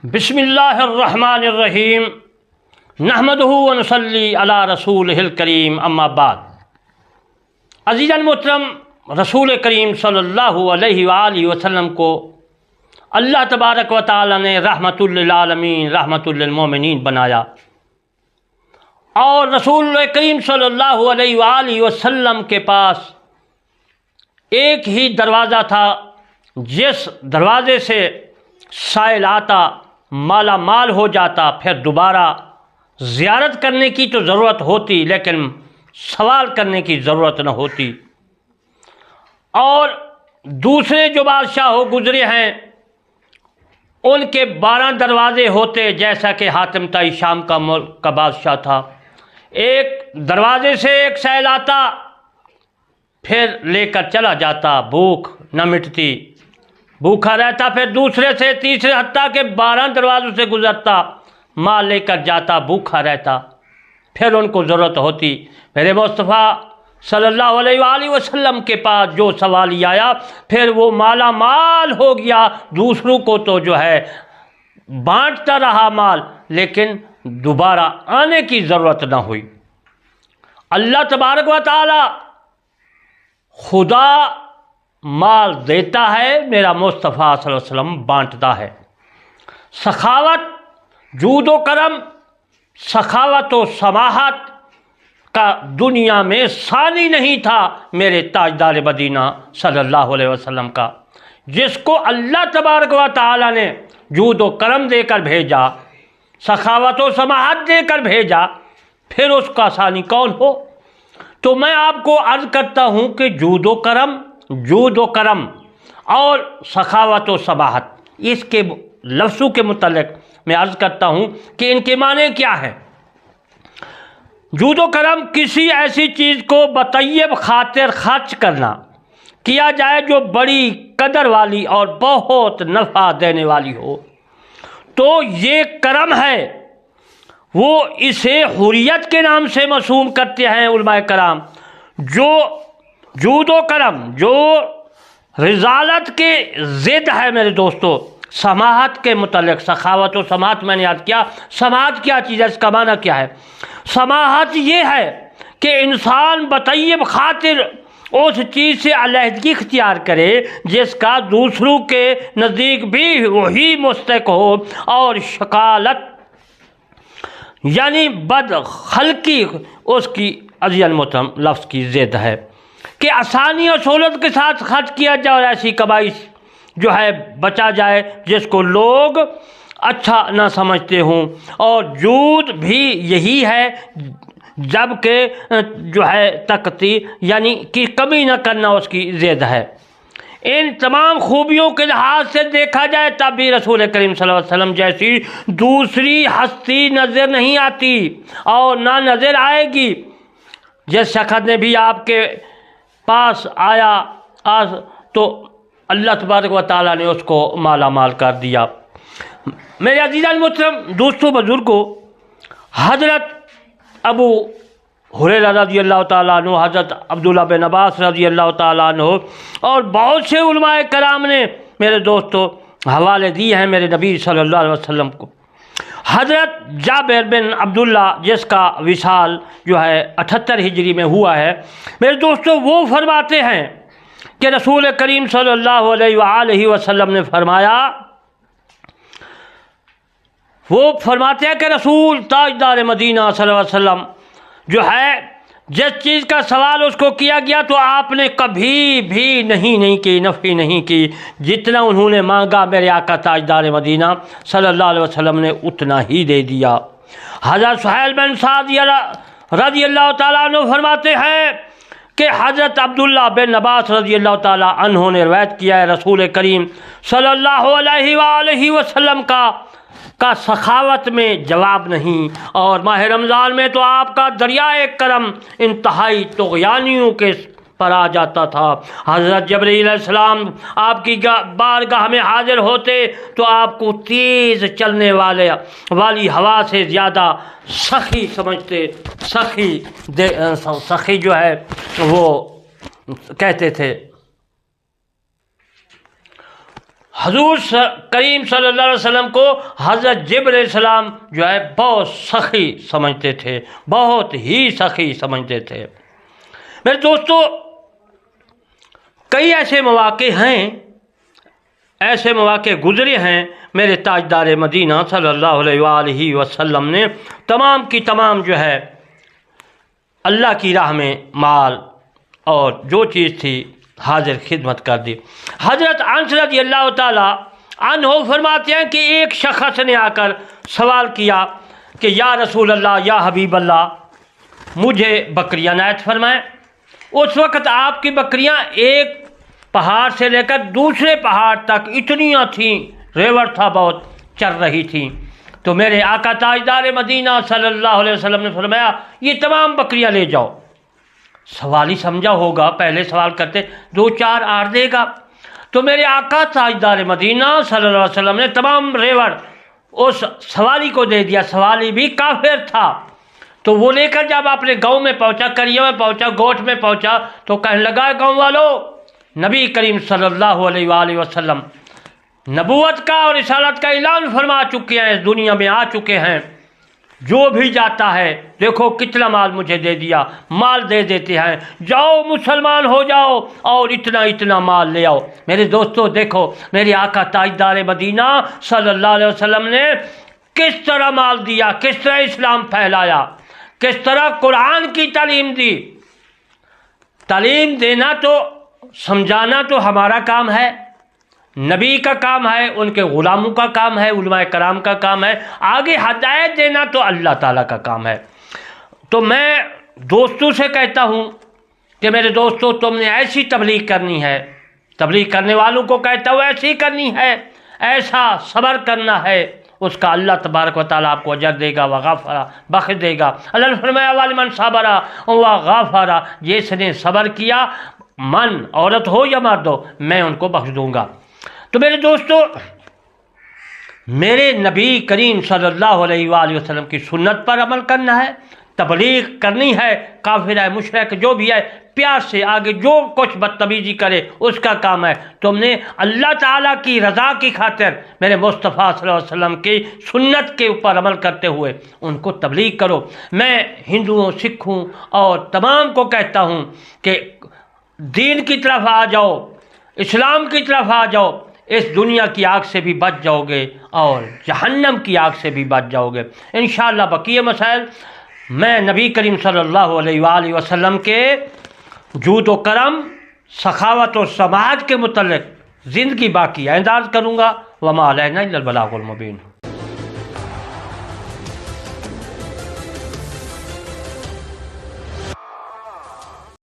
بسم اللہ الرحمن الرحیم نحمدہ ونصلی علی رسولہ الکریم اما بعد۔ عزیزان محترم، رسول کریم صلی اللہ علیہ وآلہ وسلم کو اللہ تبارک و تعالی نے رحمت للعالمین رحمت للمومنین بنایا، اور رسول کریم صلی اللہ علیہ وآلہ وسلم کے پاس ایک ہی دروازہ تھا، جس دروازے سے سائل آتا مالا مال ہو جاتا، پھر دوبارہ زیارت کرنے کی تو ضرورت ہوتی لیکن سوال کرنے کی ضرورت نہ ہوتی۔ اور دوسرے جو بادشاہ ہو گزرے ہیں ان کے 12 دروازے ہوتے، جیسا کہ حاتم طائی شام کا ملک کا بادشاہ تھا۔ ایک دروازے سے ایک سائل آتا، پھر لے کر چلا جاتا، بھوک نہ مٹتی، بھوکا رہتا، پھر دوسرے سے تیسرے حتیٰ کہ 12 دروازوں سے گزرتا، مال لے کر جاتا، بھوکا رہتا، پھر ان کو ضرورت ہوتی۔ میرے مصطفیٰ صلی اللہ علیہ وآلہ وسلم کے پاس جو سوالی آیا، پھر وہ مالا مال ہو گیا، دوسروں کو تو جو ہے بانٹتا رہا مال، لیکن دوبارہ آنے کی ضرورت نہ ہوئی۔ اللہ تبارک و تعالی خدا مال دیتا ہے، میرا مصطفیٰ صلی اللہ علیہ وسلم بانٹتا ہے۔ سخاوت، جود و کرم، سخاوت و سماحت کا دنیا میں ثانی نہیں تھا میرے تاجدار مدینہ صلی اللہ علیہ وسلم کا، جس کو اللہ تبارک و تعالی نے جود و کرم دے کر بھیجا، سخاوت و سماحت دے کر بھیجا، پھر اس کا ثانی کون ہو؟ تو میں آپ کو عرض کرتا ہوں کہ جود و کرم اور سخاوت و سماحت، اس کے لفظوں کے متعلق میں عرض کرتا ہوں کہ ان کے معنی کیا ہے۔ جود و کرم کسی ایسی چیز کو بطیب خاطر خرچ کرنا کیا جائے جو بڑی قدر والی اور بہت نفع دینے والی ہو، تو یہ کرم ہے۔ وہ اسے حریت کے نام سے مرسوم کرتے ہیں علماء کرام۔ جو جود و کرم جو رذالت کے ضد ہے میرے دوستو، سماحت کے متعلق، سخاوت و سماحت میں نے یاد کیا، سماحت کیا چیز ہے، اس کا معنی کیا ہے؟ سماحت یہ ہے کہ انسان بطیب خاطر اس چیز سے علیحدگی اختیار کرے جس کا دوسروں کے نزدیک بھی وہی مستحق ہو، اور شکالت یعنی بد خلقی اس کی عزیزاً محترم لفظ کی ضد ہے کہ آسانی اور سہولت کے ساتھ خرچ کیا جائے اور ایسی کمائی جو ہے بچا جائے جس کو لوگ اچھا نہ سمجھتے ہوں۔ اور جود بھی یہی ہے، جب کہ جو ہے تقتی یعنی کہ کمی نہ کرنا اس کی ضد ہے۔ ان تمام خوبیوں کے لحاظ سے دیکھا جائے تب بھی رسول کریم صلی اللہ علیہ وسلم جیسی دوسری ہستی نظر نہیں آتی اور نہ نظر آئے گی۔ جس شخص نے بھی آپ کے پاس آیا تو اللہ تبارک و تعالیٰ نے اس کو مالا مال کر دیا۔ میرے عزیزان محترم دوستوں بزرگوں، حضرت ابو ہریرہ رضی اللہ تعالیٰ عنہ، حضرت عبداللہ بن عباس رضی اللہ تعالیٰ عنہ اور بہت سے علماء کرام نے میرے دوستوں حوالے دیے ہیں میرے نبی صلی اللہ علیہ وسلم کو۔ حضرت جابر بن عبداللہ جس کا وصال جو ہے 78 ہجری میں ہوا ہے، میرے دوستوں وہ فرماتے ہیں کہ رسول کریم صلی اللہ علیہ وآلہ وسلم نے فرمایا، وہ فرماتے ہیں کہ رسول تاجدار مدینہ صلی اللہ علیہ وسلم جو ہے جس چیز کا سوال اس کو کیا گیا تو آپ نے کبھی بھی نہیں کی، نفی نہیں کی، جتنا انہوں نے مانگا میرے آقا تاجدار مدینہ صلی اللہ علیہ وسلم نے اتنا ہی دے دیا۔ حضرت سہیل بن سعد رضی اللہ تعالیٰ عنہ فرماتے ہیں کہ حضرت عبداللہ بن عباس رضی اللہ تعالیٰ عنہ نے روایت کیا ہے، رسول کریم صلی اللہ علیہ وآلہ وسلم کا سخاوت میں جواب نہیں، اور ماہ رمضان میں تو آپ کا دریائے کرم انتہائی طغیانیوں کے پر آ جاتا تھا۔ حضرت جبرائیل علیہ السلام آپ کی بارگاہ میں حاضر ہوتے تو آپ کو تیز چلنے والی ہوا سے زیادہ سخی سمجھتے، سخی جو ہے وہ کہتے تھے۔ حضور کریم صلی اللہ علیہ وسلم کو حضرت جبرائیل علیہ السلام جو ہے بہت سخی سمجھتے تھے، بہت ہی سخی سمجھتے تھے۔ میرے دوستو، کئی ایسے مواقع ہیں، ایسے مواقع گزرے ہیں میرے تاجدار مدینہ صلی اللہ علیہ وآلہ وسلم نے تمام کی تمام جو ہے اللہ کی راہ میں مال اور جو چیز تھی حاضر خدمت کر دی۔ حضرت انس رضی اللہ تعالی عنہ فرماتے ہیں کہ ایک شخص نے آ کر سوال کیا کہ یا رسول اللہ، یا حبیب اللہ، مجھے بکریاں عنایت فرمائیں۔ اس وقت آپ کی بکریاں ایک پہاڑ سے لے کر دوسرے پہاڑ تک اتنیاں تھیں، ریوڑ تھا بہت، چر رہی تھیں۔ تو میرے آقا تاجدار مدینہ صلی اللہ علیہ وسلم نے فرمایا یہ تمام بکریاں لے جاؤ۔ سوال ہی سمجھا ہوگا، پہلے سوال کرتے دو چار آر دے گا، تو میرے آقا تاجدار مدینہ صلی اللہ علیہ وسلم نے تمام ریوڑ اس سوالی کو دے دیا۔ سوالی بھی کافر تھا، تو وہ لے کر جب اپنے گاؤں میں پہنچا، کریوں میں پہنچا، گوٹھ میں پہنچا، تو کہنے لگا گاؤں والوں، نبی کریم صلی اللہ علیہ وآلہ وسلم نبوت کا اور رسالت کا اعلان فرما چکے ہیں، اس دنیا میں آ چکے ہیں، جو بھی جاتا ہے دیکھو کتنا مال مجھے دے دیا، مال دے دیتے ہیں، جاؤ مسلمان ہو جاؤ اور اتنا اتنا مال لے آؤ۔ میرے دوستو دیکھو میرے آقا تاجدار مدینہ صلی اللہ علیہ وسلم نے کس طرح مال دیا، کس طرح اسلام پھیلایا، کس طرح قرآن کی تعلیم دی۔ تعلیم دینا تو، سمجھانا تو ہمارا کام ہے، نبی کا کام ہے، ان کے غلاموں کا کام ہے، علماء کرام کا کام ہے، آگے ہدایت دینا تو اللہ تعالیٰ کا کام ہے۔ تو میں دوستوں سے کہتا ہوں کہ میرے دوستو، تم نے ایسی تبلیغ کرنی ہے، تبلیغ کرنے والوں کو کہتا ہوں ایسی کرنی ہے، ایسا صبر کرنا ہے، اس کا اللہ تبارک و تعالیٰ آپ کو اجر دے گا، وغفرہ بخش دے گا۔ اللہ نے فرمایا وَلِمَنْ صَبَرَ وَغَفَرَ، جس نے صبر کیا، من عورت ہو یا مرد ہو، میں ان کو بخش دوں گا۔ تو میرے دوستو، میرے نبی کریم صلی اللہ علیہ وآلہ وسلم کی سنت پر عمل کرنا ہے، تبلیغ کرنی ہے، کافر ہے، مشرک جو بھی ہے، پیار سے آگے جو کچھ بدتمیزی کرے اس کا کام ہے۔ تم نے اللہ تعالیٰ کی رضا کی خاطر میرے مصطفیٰ صلی اللہ علیہ وسلم کی سنت کے اوپر عمل کرتے ہوئے ان کو تبلیغ کرو۔ میں ہندوؤں، سکھوں اور تمام کو کہتا ہوں کہ دین کی طرف آ جاؤ، اسلام کی طرف آ جاؤ، اس دنیا کی آگ سے بھی بچ جاؤ گے اور جہنم کی آگ سے بھی بچ جاؤ گے انشاءاللہ۔ بقیہ مسائل میں نبی کریم صلی اللہ علیہ وآلہ وسلم کے جود و کرم، سخاوت اور سماحت کے متعلق زندگی باقی انداز کروں گا۔ وما علینا الا البلاغ المبین۔